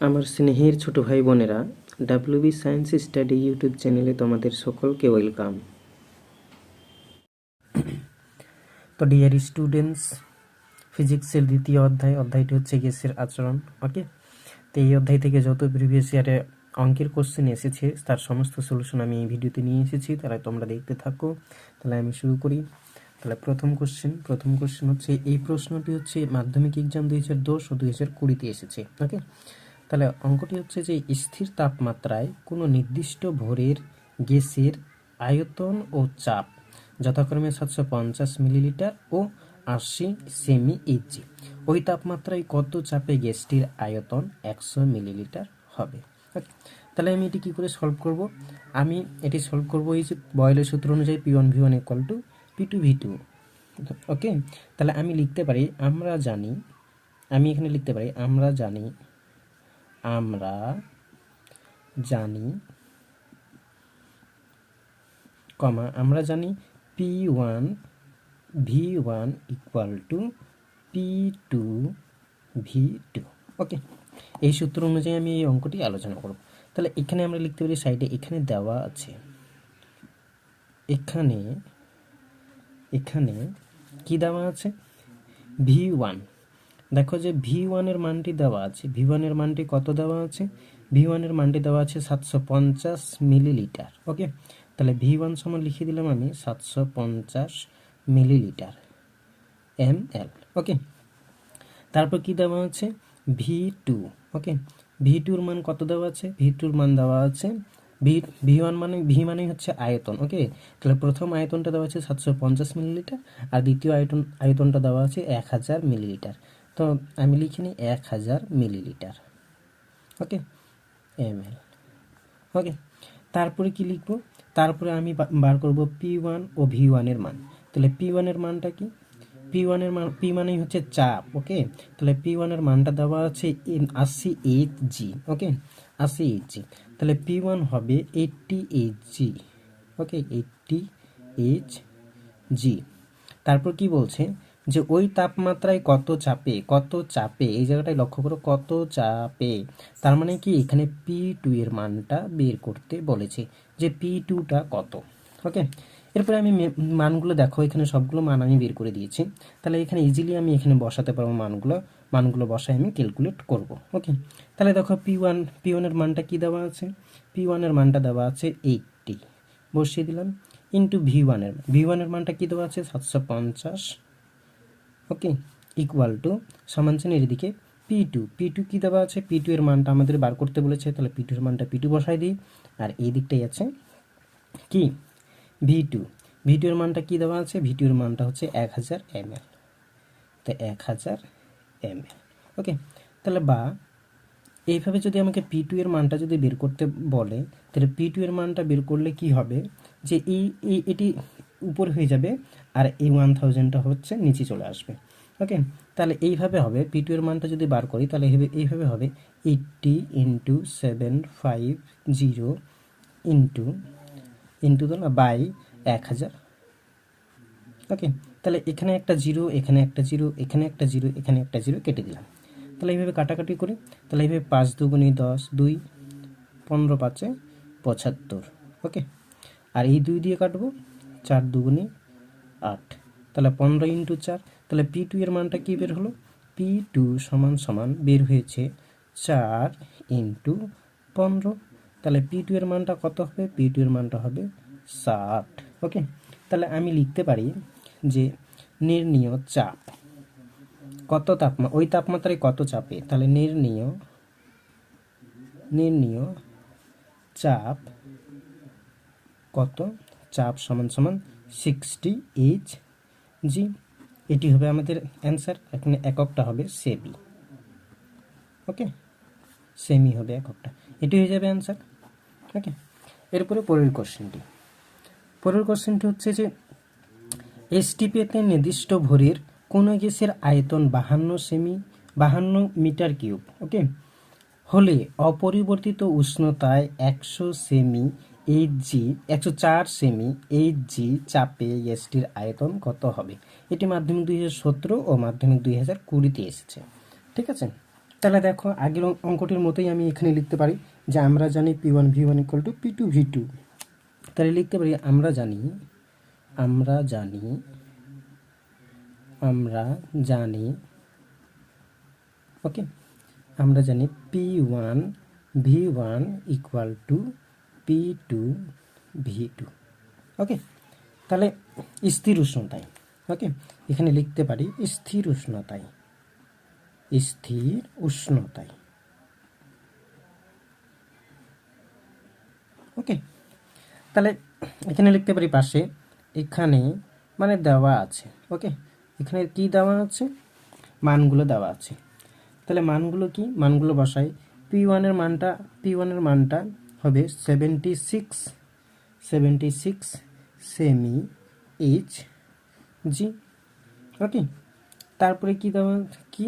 আমার স্নেহের ছোট ভাই বোনেরা, ডাব্লিউবি সায়েন্স স্টাডি ইউটিউব চ্যানেলে তোমাদের সকলকে ওয়েলকাম। তো ডিয়ার স্টুডেন্টস, ফিজিক্সের দ্বিতীয় অধ্যায়টি হচ্ছে গ্যাসের আচরণ। ওকে, তো এই অধ্যায় থেকে যত প্রিভিয়াস ইয়ারে অঙ্কের কোশ্চেন এসেছে তার সমস্ত সলিউশন আমি এই ভিডিওতে নিয়ে এসেছি, তাহলে তোমরা দেখতে থাকো। তাহলে আমি শুরু করি। তাহলে প্রথম কোশ্চেন হচ্ছে, এই প্রশ্নটি হচ্ছে মাধ্যমিক এক্সাম 2010 ও 2020-তে এসেছে। ওকে, তাহলে অঙ্কটি হচ্ছে যে স্থির তাপমাত্রায় কোনো নির্দিষ্ট ভরের গ্যাসের আয়তন ও চাপ যথাক্রমে 750 মিলিলিটার ও 80 সেমি ইঞ্চি, ওই তাপমাত্রায় কত চাপে গ্যাসটির আয়তন 100 মিলিলিটার হবে। তাহলে আমি এটি কী করে সলভ করব? আমি এটি সলভ করবো এই যে বয়েলের সূত্র অনুযায়ী P1 V1 = P2 V2। ওকে, তাহলে আমি লিখতে পারি আমরা জানি P1 V1 = P2 V2। ওকে, এই সূত্র অনুযায়ী আমি এই অঙ্কটি আলোচনা করব। তাহলে এখানে আমরা লিখতে পারি, সাইডে এখানে দেওয়া আছে, এখানে কি দেওয়া আছে? V1। দেখো যে V1 এর মানটি দেওয়া আছে। V1 এর মানটি কত দেওয়া আছে? V1 এর মানটি দেওয়া আছে 750 মিলিলিটার। ওকে, তাহলে V1 সমান লিখে দিলাম আমি 750 মিলিলিটার ml। ওকে, তারপর কি দেওয়া আছে? V2। ওকে, V2 এর মান কত দেওয়া আছে? V2 এর মান দেওয়া আছে V1 মানে V হচ্ছে আয়তন। ওকে, তাহলে প্রথম আয়তনটা দেওয়া আছে 750 মিলিলিটার আর দ্বিতীয় আয়তনটা দেওয়া আছে 1000 মিলিলিটার। তো আমি লিখে নিই 1000 মিলিলিটার। ওকে, ml। ওকে, তারপরে কি লিখবো? তারপরে আমি বার করব P1 ও V1 এর মান। তাহলে P1 এর মানটা কি? P1 এর মান, P মানেই হচ্ছে চাপ। ওকে, তাহলে P1 এর মানটা দেওয়া আছে 80 Hg। ওকে, 80 Hg, তাহলে P1 হবে 80 Hg। ওকে, 80 Hg। তারপর কি বলছে যে ওই তাপমাত্রায় কত চাপে, এই জায়গাটায় লক্ষ্য করো, কত চাপে। তার মানে কি এখানে P2 এর মানটা বের করতে বলেছে, যে P2টা কত। ওকে, এরপরে আমি মানগুলো দেখো, এখানে সবগুলো মান আমি বের করে দিয়েছি। তাহলে এখানে ইজিলি আমি এখানে বসাতে পারবো মানগুলো বসায় আমি ক্যালকুলেট করব। ওকে, তাহলে দেখো P1 এর মানটা কি দেওয়া আছে? P1 এর মানটা দেওয়া আছে 80, বসিয়ে দিলাম, ইন্টু V1 এর মানটা কি দেওয়া আছে? 750। ওকে, ইকুয়াল টু সমান চিহ্ন এদিকে P2 কি দেওয়া আছে? P2 এর মানটা আমাদের বার করতে বলেছে, তাহলে P2 এর মানটা P2 বসাই দিই। আর এই দিকটাই আছে কি V2 এর মানটা কি দেওয়া আছে? V2 এর মানটা হচ্ছে 1000 ml। তো 1000 ml। ওকে, তাহলে বা এইভাবে যদি আমাকে P2 এর মানটা যদি বের করতে বলে, তাহলে P2 এর মানটা বের করলে কি হবে, যে এটি উপর হয়ে যাবে আর এই 1000টা হচ্ছে নিচে চলে আসবে। ওকে, তাহলে এইভাবে হবে। P2 এর মানটা যদি বার করি তাহলে এইভাবে হবে 80 × 750 ইন্টু বাই 1000। ওকে, তাহলে এখানে একটা জিরো, এখানে একটা জিরো, এখানে একটা জিরো, এখানে একটা জিরো কেটে দিলাম। তাহলে এইভাবে কাটাকাটি করি। তাহলে এইভাবে 5 দুগুণে 10, 2, 15 5 75। ওকে, আর এই 2 দিয়ে কাটবো, 4 দুগুণে 8, তাহলে 15 × 4। তাহলে P2 এর মানটা কি বের হলো? P2 সমান বের হয়েছে 4 × 15। তাহলে P2 এর মানটা কত হবে? P2 এর মানটা হবে 60। ওকে, তাহলে আমি লিখতে পারি যে নির্ণীয় চাপ কত, ওই তাপমাত্রায় কত চাপে। তাহলে নির্ণীয় চাপ কত? চাপ সমান 60 Hg। এটি হবে আমাদের অ্যান্সার। এখানে এককটা হবে সেমি। ওকে, সেমি হবে এককটা, এটি হয়ে যাবে অ্যান্সার। ওকে, এরপরে পরের কোশ্চেনটি হচ্ছে যে এসটিপিতে নির্দিষ্ট ভরের কোনো গ্যাসের আয়তন 52 মিটার কিউব। ওকে, হলে অপরিবর্তিত উষ্ণতায় 104 সেমি এইচজি চাপে গ্যাসটির আয়তন কত হবে? এটি মাধ্যমিক 2017 ও মাধ্যমিক 2020-তে এসেছে। ঠিক আছে, তাহলে দেখো আগের অঙ্কটির মতোই আমি এখানে লিখতে পারি যে আমরা জানি P1 V1 equal to P2 V2। তাহলে লিখতে পারি আমরা জানি আমরা জানি আমরা জানি ওকে আমরা জানি P1 V1 equal to P2 V2। ওকে, তাহলে স্থির উষ্ণতায়, ওকে এখানে লিখতে পারি স্থির উষ্ণতায়, স্থির উষ্ণতায়। ওকে, তাহলে এখানে লিখতে পারি পাশে এখানে মানে দেওয়া আছে। ওকে, এখানে কি দেওয়া আছে, মানগুলো দেওয়া আছে। তাহলে মানগুলো কি, মানগুলো বসাই। P1 এর মানটা হবে 76 সেমি এইচ জি। ওকে, তারপরে কি দেওয়া কি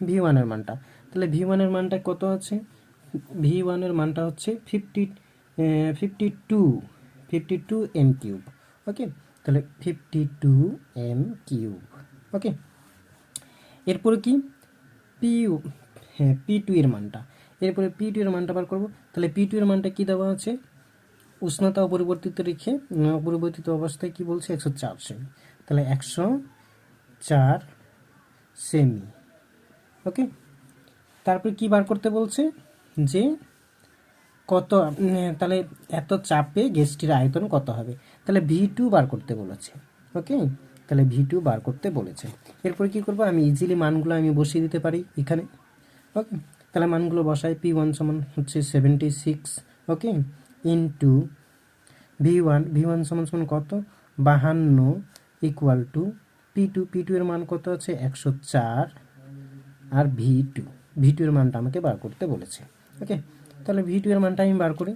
V1 এর মানটা, তাহলে V1 এর মানটা কত আছে, V1 এর মানটা হচ্ছে 52 এম কিউব। ওকে, তাহলে 52 এম কিউব। ওকে, এরপরে কি P2 এর মানটা, এরপরে P2 এর মানটা বার করব। তাহলে P2 এর মানটা কি দেওয়া আছে, উষ্ণতা অপরিবর্তিত রেখে অপরিবর্তিত অবস্থায় কি বলছে 104 সেমি, তাহলে 104 সেমি। ওকে, তারপরে কি বার করতে বলছে যে কত, তাহলে এত চাপে গ্যাসটির আয়তন কত হবে, তাহলে V2 বার করতে বলেছে। ওকে, তাহলে V2 বার করতে বলেছে। এরপর কি করব, আমি ইজিলি মানগুলো আমি বসিয়ে দিতে পারি এখানে। ওকে, তাহলে মানগুলো বসাই। P1 সমান হচ্ছে 76, ওকে, ইন্টু V1 সমান সমান কত 52 ইকুয়াল টু P2 এর মান কত আছে 104, আর V2 এর মানটা আমাকে বার করতে বলেছে। ওকে, তাহলে V2 এর মানটা আমি বার করি।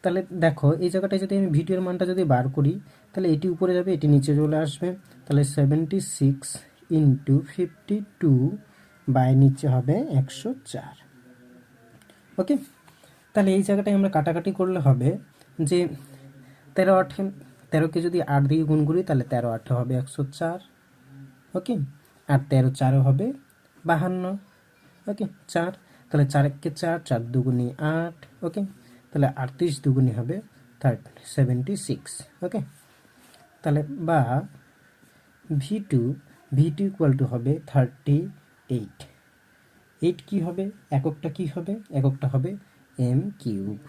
তাহলে দেখো এই জায়গাটায় যদি আমি V2 এর মানটা যদি বার করি, তাহলে এটি উপরে যাবে, এটি নিচে চলে আসবে। তাহলে 76 ইন্টু 52 বাই নিচে হবে 104। ওকে, তাহলে এই জায়গাটায় আমরা কাটাকাটি করলে হবে যে 13 কে যদি 8 দিয়ে গুণ করি তাহলে 13 8 হবে 104। ওকে, আর 13 4 হবে 52। ওকে, 4, তাহলে 4 1 কে 4, 4 দুগুণে 8। ওকে, তাহলে 38 দুগুণে হবে 76। ওকে, তাহলে বা V2 ইকুয়াল টু হবে 38। 8 কি হবে, এককটা কি হবে, এককটা হবে এম কিউব।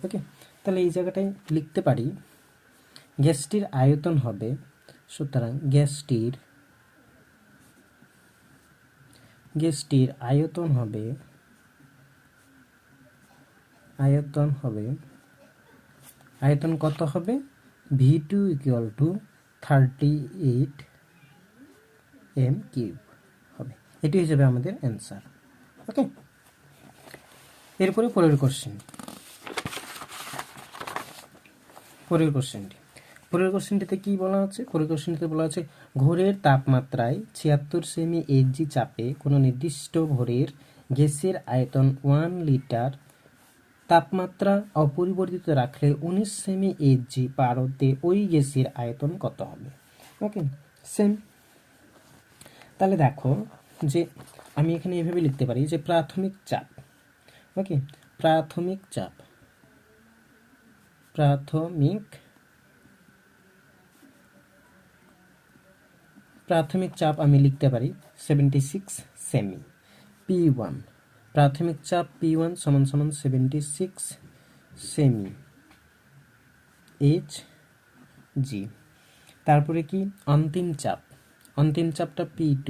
ওকে, তাহলে এই জায়গাটায় লিখতে পারি গ্যাসটির আয়তন হবে, সুতরাং গ্যাসটির আয়তন হবে আয়তন কত হবে, V2 equal to 38 M cube হবে। এটি হিসেবে আমাদের অ্যান্সার। ওকে, এরপরে পরের কোশ্চেনটিতে কি বলা আছে, পরের কোশ্চেনটিতে বলা আছে ঘরের তাপমাত্রায় 76 সেমি এইচজি চাপে কোনো নির্দিষ্ট ভরের গ্যাসের আয়তন 1 লিটার, তাপমাত্রা অপরিবর্তিত রাখলে 19 সেমি এইচজি পারতে ওই গ্যাসের আয়তন কত হবে। ওকে, সেম। তাহলে দেখো যে আমি এখানে এভাবে লিখতে পারি যে প্রাথমিক চাপ। ওকে, প্রাথমিক চাপ আমি লিখতে পারি 76 সেমি। P1 প্রাথমিক চাপ P1 সমান সমান 76 সেমি এইচ জি। তারপরে কি অন্তিম চাপটা P2,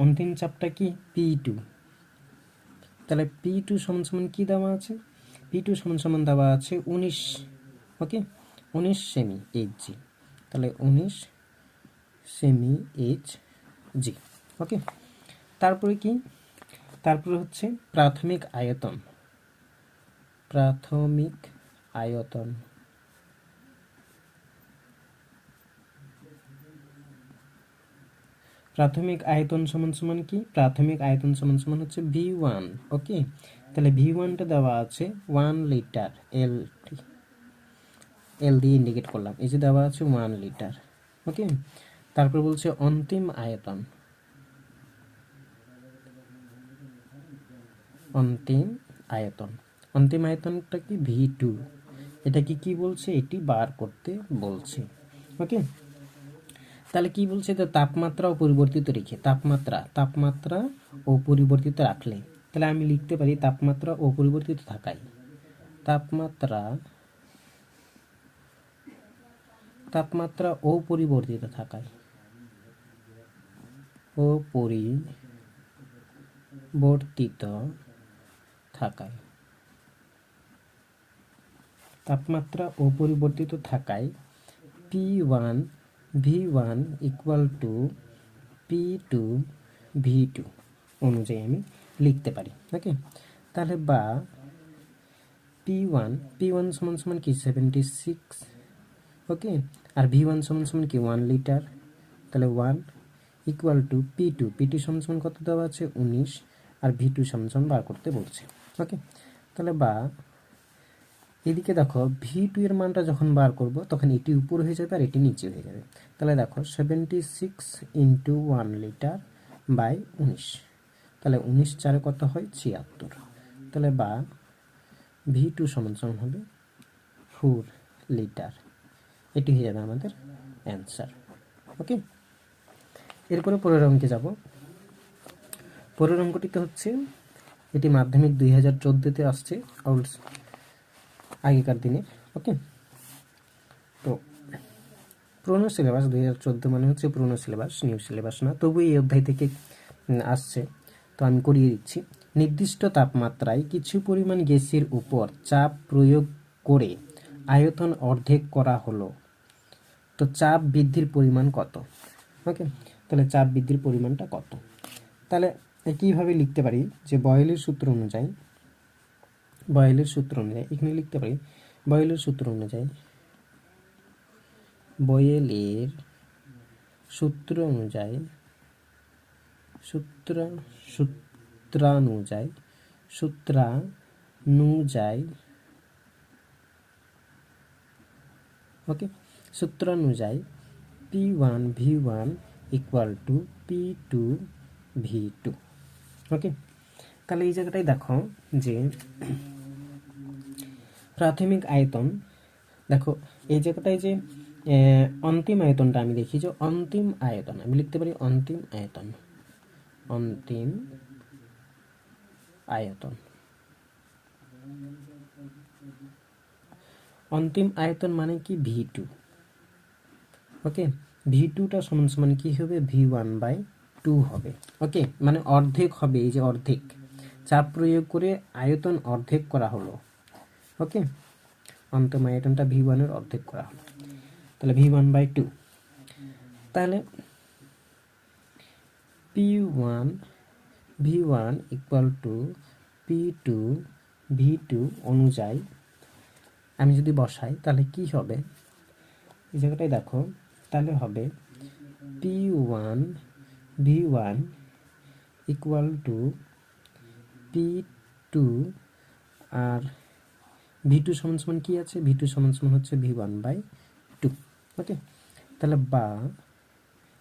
অন্তিম চাপটা কি P2। তাহলে P2 সমান সমান কি দেওয়া আছে, P2 সমান সমান দেওয়া আছে 19। ওকে, 19 সেমি এইচজি, তাহলে 19 সেমি এইচজি। ওকে, তারপরে কি, তারপরে হচ্ছে প্রাথমিক আয়তন। প্রাথমিক আয়তন সমান সমান কি, প্রাথমিক আয়তন সমান সমান হচ্ছে V1। ওকে, তাহলে V1টা দেওয়া আছে 1 লিটার, এল দিয়ে ইন্ডিকেট করলাম, এই যে দেওয়া আছে 1 লিটার। ওকে, তারপর বলছে অন্তিম আয়তন, অন্তিম আয়তন, অন্তিম আয়তনটা কি V2, এটা কি বলছে, এটি বার করতে বলছে। ওকে, তাহলে কি বলছে, তো তাপমাত্রা অপরিবর্তিত রেখে, তাপমাত্রা অপরিবর্তিত রাখলে, তাহলে আমি লিখতে পারি তাপমাত্রা অপরিবর্তিত থাকায়, তাপমাত্রা অপরিবর্তিত থাকায়, তাপমাত্রা অপরিবর্তিত থাকায় P1 V1 equal to P2 V2 অনুযায়ী আমি লিখতে পারি। ওকে, তাহলে বা P1 সমান সমান কি 76, ওকে, আর V1 সমান সমান কি 1 লিটার, তাহলে 1 ইকুয়াল টু P2 সমান সমান কত দেওয়া আছে 19, আর V2 সমান সমান বার করতে বলছে। ওকে, তাহলে বা এদিকে দেখো V2 এর মানটা যখন বার করব তখন এটি উপর হয়ে যাবে আর এটি নিচে হয়ে যাবে। তাহলে দেখো 76 ইন্টু 1 লিটার বাই 19, তাহলে 19 চারে কত হয় 76, তাহলে বা V2 সমান সমান হবে 4 লিটার, এটি হয়ে যাবে আমাদের অ্যান্সার। ওকে, এরপরে পরের অঙ্কে যাব। পরের অঙ্কটিতে হচ্ছে, এটি মাধ্যমিক 2014-তে আসছে, আগেকার দিনে। ওকে, তো পুরনো সিলেবাস 2014 মানে হচ্ছে পুরনো সিলেবাস, নিউ সিলেবাস না, তবু এই অধ্যায় থেকে আসছে, তো আমি করিয়ে দিচ্ছি। নির্দিষ্ট তাপমাত্রায় কিছু পরিমাণ গ্যাসের উপর চাপ প্রয়োগ করে আয়তন অর্ধেক করা হলো, তো চাপ বৃদ্ধির পরিমাণ কত? ওকে, তাহলে চাপ বৃদ্ধির পরিমাণটা কত, তাহলে কীভাবে লিখতে পারি, যে বয়েলের সূত্র অনুযায়ী এখানে লিখতে পারি, বয়েলের সূত্র অনুযায়ী ওকে, সূত্রানুযায়ী P1 V1 equal to P2 V2। ওকে, তাহলে এই জায়গাটায় দেখো যে প্রাথমিক আয়তন, দেখো এই জায়গাটায় যে অন্তিম আয়তনটা আমি দেখি, যে অন্তিম আয়তন আমি লিখতে পারি অন্তিম আয়তন মানে কি V2। ওকে, V2টা সমান সমান কি হবে V1/2 হবে। ওকে, মানে অর্ধেক হবে, এই যে অর্ধেক, চাপ প্রয়োগ করে আয়তন অর্ধেক করা হলো। ওকে, অন্তিম আয়তনটা V1 এর অর্ধেক করা হলো, তাহলে V1/2, তাহলে P1 V1 equal to P2 V2 অনুযায়ী আমি যদি বসাই তাহলে কি হবে, এই জায়গাটায় দেখো, তাহলে হবে P1 V1 equal to P2, R V2 সমান সমান কি আছে, V2 সমান সমান হচ্ছে V1/2। ওকে, তাহলে বা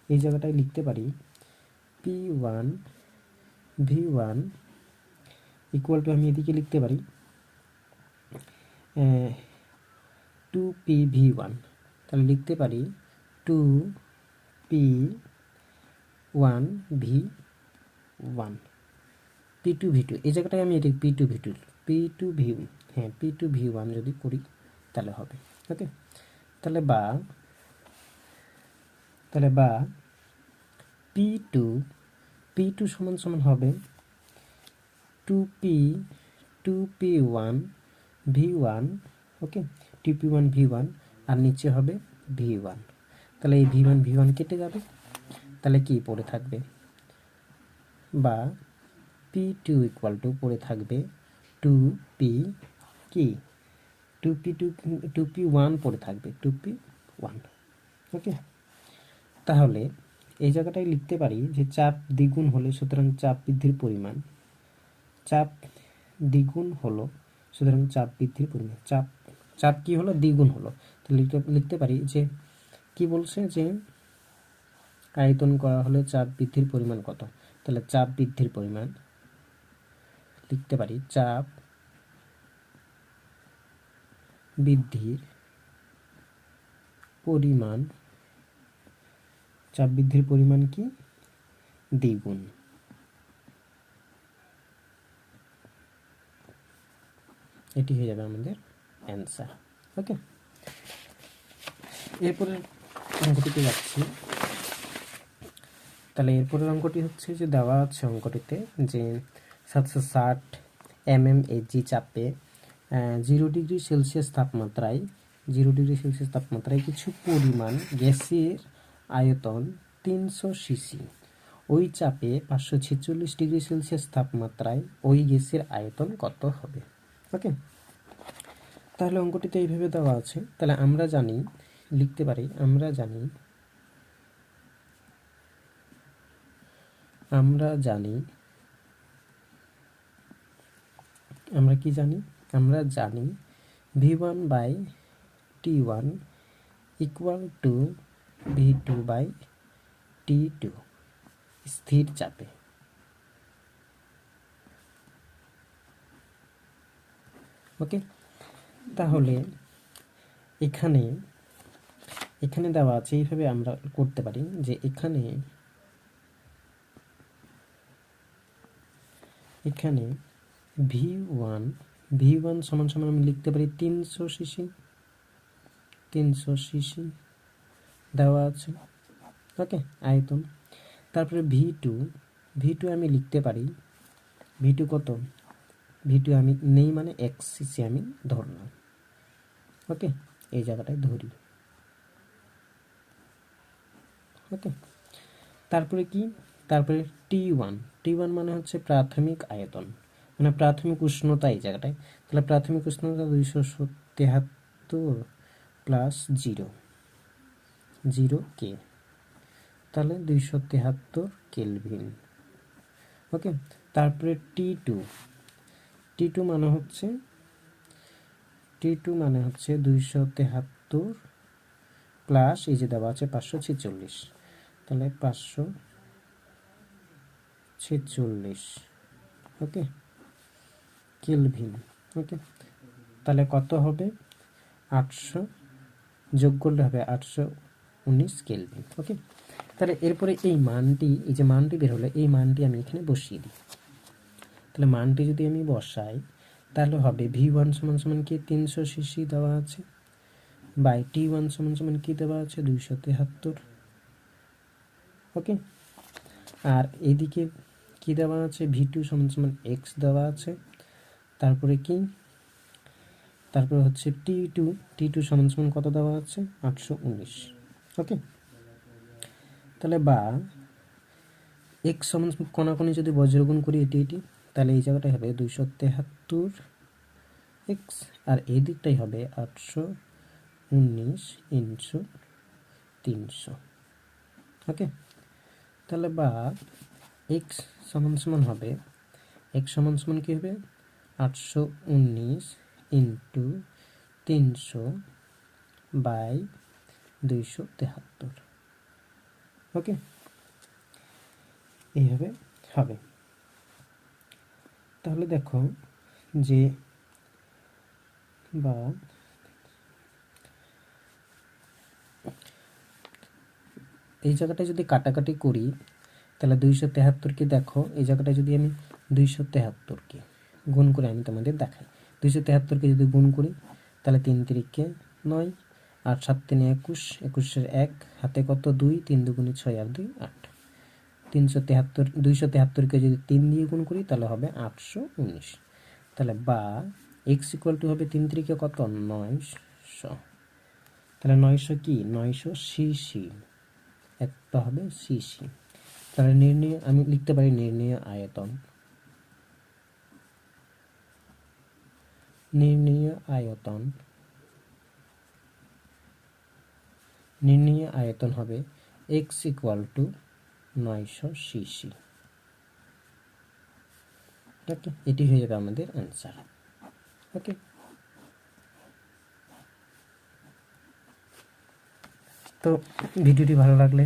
এই জায়গাটায় লিখতে পারি P1 V1 ইকুয়াল টু, আমি এদিকে লিখতে পারি 2P V1, তাহলে লিখতে পারি 2P1 V1 P2 V2, এই জায়গাটায় আমি এটি P2 V1 যদি করি তাহলে হবে। ওকে, তাহলে বা P2 সমান সমান হবে 2P1 V1। ওকে, 2P1 V1 আর নিচে হবে V1, তাহলে এই V1 কেটে যাবে, তাহলে কি পড়ে থাকবে, বা P2 ইকুয়াল টু পড়ে থাকবে 2P কি 2P1 পড়ে থাকবে 2P1। ওকে, তাহলে এই জায়গাটায় লিখতে পারি যে চাপ দ্বিগুণ হলে, সুতরাং চাপ বৃদ্ধির পরিমাণ, চাপ দ্বিগুণ হলো, সুতরাং চাপ বৃদ্ধির পরিমাণ, চাপ কি হলো দ্বিগুণ হলো, তো লিখতে পারি যে কি বলছে, যে আয়তন করা হলে চাপ বৃদ্ধির পরিমাণ কত? তাহলে চাপ বৃদ্ধির পরিমাণ লিখতে পারি চাপ বৃদ্ধির পরিমাণ, চাপ বৃদ্ধির পরিমাণ কি? দ্বিগুণ। এটি হয়ে যাবে আমাদের অ্যান্সার। ওকে, এরপরে অঙ্কটিতে যাচ্ছি। তাহলে এরপরের অঙ্কটি হচ্ছে যে দেওয়া আছে অঙ্কটিতে যে 760 mmHg চাপে 0 ডিগ্রি সেলসিয়াস তাপমাত্রায় কিছু পরিমাণ গ্যাসের আয়তন 300 সিসি, ওই চাপে 546 ডিগ্রি সেলসিয়াস তাপমাত্রায় ওই গ্যাসের আয়তন কত হবে? ওকে, তাহলে অঙ্কটিতে এইভাবে দেওয়া আছে। তাহলে আমরা জানি, লিখতে পারি আমরা জানি আমরা কি জানি? আমরা জানি v1 by t1 equal to v2 by t2 স্থির চাপে। ওকে, তাহলে এখানে দেওয়া আছে, এইভাবে আমরা করতে পারি যে এখানে v1 সমান সমান আমি লিখতে পারি 300 সিসি দেওয়া আছে। ওকে, আয়তন। তারপরে v2 আমি লিখতে পারি v2 কত? v2 আমি নেই মানে x সিসি আমি ধরলাম। ওকে, এই জায়গাটায় ধরি। ওকে, তারপরে কি? তারপরে T1 মানে হচ্ছে প্রাথমিক আয়তন, মানে প্রাথমিক উষ্ণতা এই জায়গাটায়। তাহলে প্রাথমিক উষ্ণতা 273 প্লাস 0 কে, তাহলে 273 কেলভিন। ওকে, তারপরে T2 মানে হচ্ছে 273 প্লাস এই যে দেওয়া আছে 546, তাহলে 546 ওকে কেলভিন। ওকে, তাহলে কত হবে? 800 যোগ করলে হবে 819 কেলভিন। ওকে, তাহলে এরপরে এই যে মানটি বের হলো, এই মানটি আমি এখানে বসিয়ে দিই। তাহলে মানটি যদি আমি বসাই তাহলে হবে v1 সমান সমান কি 300 সিসি দেওয়া আছে, বাই t1 সমান সমান কি দেওয়া আছে 273। ওকে, আর এইদিকে কি দেওয়া আছে? v2 সমান সমান x দেওয়া আছে। তারপরে কি? তারপরে হচ্ছে t2 সমান সমান কত দেওয়া আছে? 819। ওকে, তাহলে বা x সমান কোনাকুনি যদি বজ্রগুণ করি এটি, তাহলে এই জায়গাটাই হবে 273 x, আর এই দিকটাই হবে 819 ইনটু 300। ওকে, তাহলে বা x সমান সমান হবে, x সমান সমান কি হবে? 819 ইনটু 300 বাই 273। ওকে, এইভাবে হবে। তাহলে দেখো যে বা এই জায়গাটায় যদি কাটাকাটি করি তাহলে 273কে দেখো, এই জায়গাটায় যদি আমি 273কে গুণ করে আমি তোমাদের দেখাই। 273কে যদি গুণ করি তাহলে 3 3 9, 8 7 3 21, 21 1 হাতে কত 2, 3 2 6 আর 2 8। 273কে যদি 3 দিয়ে গুণ করি তাহলে হবে 819। তাহলে বা x ইকুয়াল টু হবে 3 3 কত 900। তাহলে 900 কি 900 সিসি, একটা হবে সিসি। তাহলে আমি লিখতে পারি নির্ণেয় আয়তন হবে x ইকুয়াল টু 900 সিসি। ওকে, এটি হয়ে যাবে আমাদের অ্যান্সার। ওকে, তো ভিডিওটি ভালো লাগলে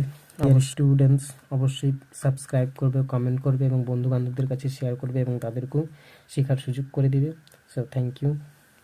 স্টুডেন্টস অবশ্যই সাবস্ক্রাইব করবে, কমেন্ট করবে এবং বন্ধু বান্ধবদের কাছে শেয়ার করবে এবং তাদেরকেও শেখার সুযোগ করে দিবে। So thank you.